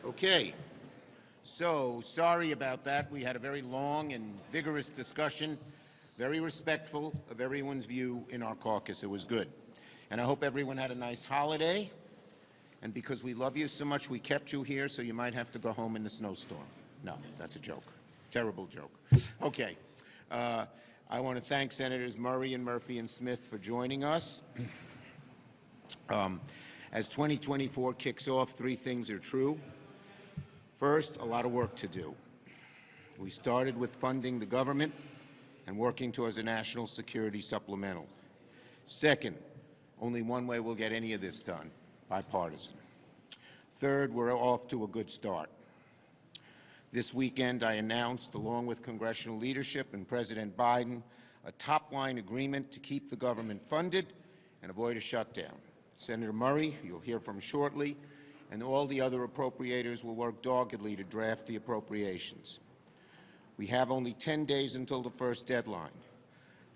Okay, so sorry about that. We had a very long and vigorous discussion, very respectful of everyone's view in our caucus. It was good. And I hope everyone had a nice holiday. And because we love you so much, we kept you here, so you might have to go home in the snowstorm. No, that's a joke. Terrible joke. Okay. I want to thank Senators Murray and Murphy and Smith for joining us. As 2024 kicks off, three things are true. First, a lot of work to do. We started with funding the government and working towards a national security supplemental. Second, only one way we'll get any of this done, bipartisan. Third, we're off to a good start. This weekend, I announced, along with congressional leadership and President Biden, a top-line agreement to keep the government funded and avoid a shutdown. Senator Murray, who you'll hear from shortly, and all the other appropriators will work doggedly to draft the appropriations. We have only 10 days until the first deadline.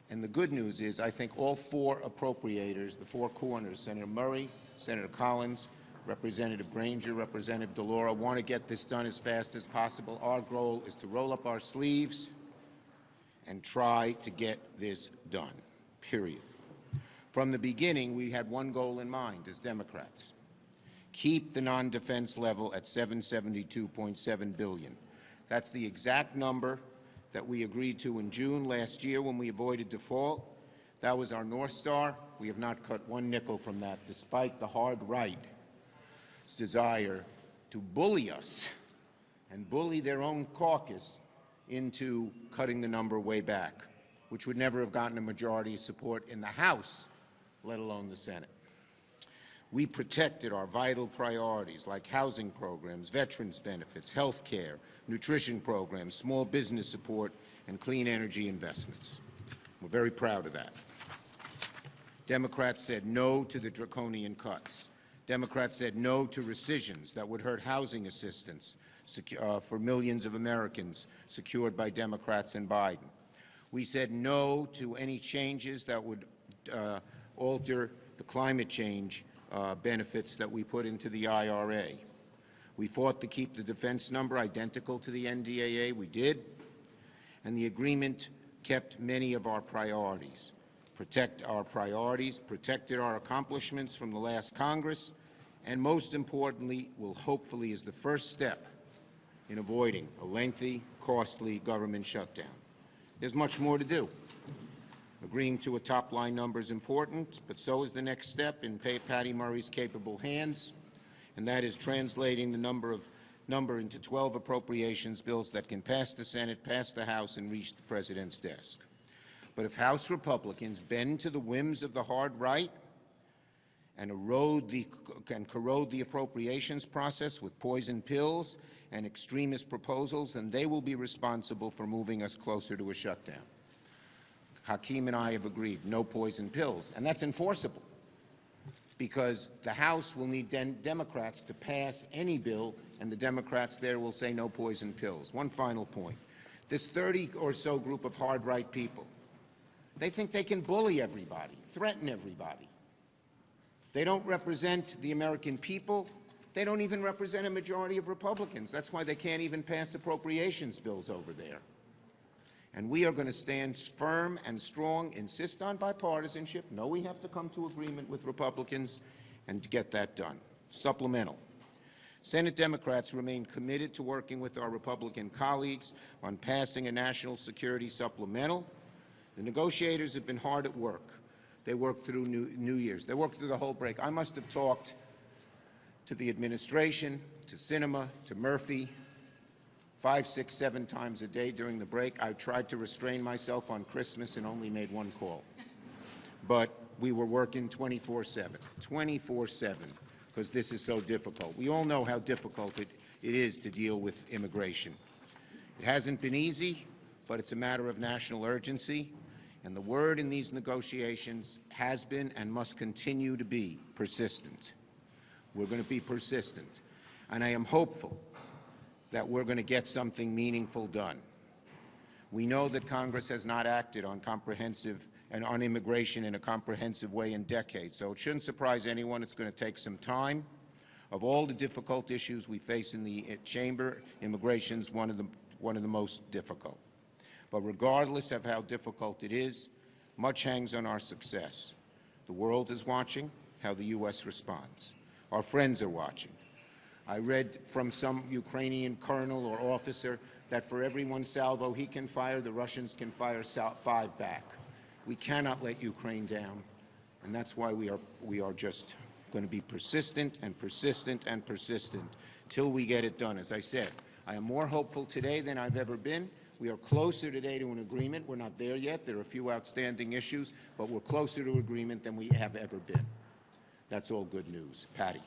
And the good news is I think all four appropriators, the four corners, Senator Murray, Senator Collins, Representative Granger, Representative DeLauro, want to get this done as fast as possible. Our goal is to roll up our sleeves and try to get this done, period. From the beginning, we had one goal in mind as Democrats: keep the non-defense level at $772.7 billion. That's the exact number that we agreed to in June last year when we avoided default. That was our North Star. We have not cut one nickel from that, despite the hard right's desire to bully us and bully their own caucus into cutting the number way back, which would never have gotten a majority of support in the House, let alone the Senate. We protected our vital priorities like housing programs, veterans benefits, health care, nutrition programs, small business support, and clean energy investments. We're very proud of that. Democrats said no to the draconian cuts. Democrats said no to rescissions that would hurt housing assistance for millions of Americans secured by Democrats and Biden. We said no to any changes that would alter the climate change benefits that we put into the IRA. We fought to keep the defense number identical to the NDAA. We did. And the agreement kept many of our priorities. Protect our priorities, protected our accomplishments from the last Congress, and most importantly, will hopefully is the first step in avoiding a lengthy, costly government shutdown. There's much more to do. Agreeing to a top-line number is important, but so is the next step in Patty Murray's capable hands, and that is translating the number into 12 appropriations bills that can pass the Senate, pass the House, and reach the President's desk. But if House Republicans bend to the whims of the hard right and corrode the appropriations process with poison pills and extremist proposals, then they will be responsible for moving us closer to a shutdown. Hakeem and I have agreed, no poison pills, and that's enforceable because the House will need Democrats to pass any bill, and the Democrats there will say no poison pills. One final point. This 30 or so group of hard right people, they think they can bully everybody, threaten everybody. They don't represent the American people. They don't even represent a majority of Republicans. That's why they can't even pass appropriations bills over there. And we are going to stand firm and strong, insist on bipartisanship. No, we have to come to agreement with Republicans and get that done. Supplemental. Senate Democrats remain committed to working with our Republican colleagues on passing a national security supplemental. The negotiators have been hard at work. They worked through New Year's. They worked through the whole break. I must have talked to the administration, to Sinema, to Murphy, 5, 6, 7 times a day during the break. I tried to restrain myself on Christmas and only made one call. But we were working 24/7, 24/7, because this is so difficult. We all know how difficult it is to deal with immigration. It hasn't been easy, but it's a matter of national urgency. And the word in these negotiations has been and must continue to be persistent. We're going to be persistent. And I am hopeful that we're going to get something meaningful done. We know that Congress has not acted on on immigration in a comprehensive way in decades, so it shouldn't surprise anyone it's going to take some time. Of all the difficult issues we face in the chamber, immigration is one of the most difficult. But regardless of how difficult it is, much hangs on our success. The world is watching how the U.S. responds. Our friends are watching. I read from some Ukrainian colonel or officer that for every one salvo he can fire, the Russians can fire 5 back. We cannot let Ukraine down, and that's why we are just going to be persistent and persistent and persistent till we get it done. As I said, I am more hopeful today than I've ever been. We are closer today to an agreement. We're not there yet. There are a few outstanding issues, but we're closer to agreement than we have ever been. That's all good news. Patty.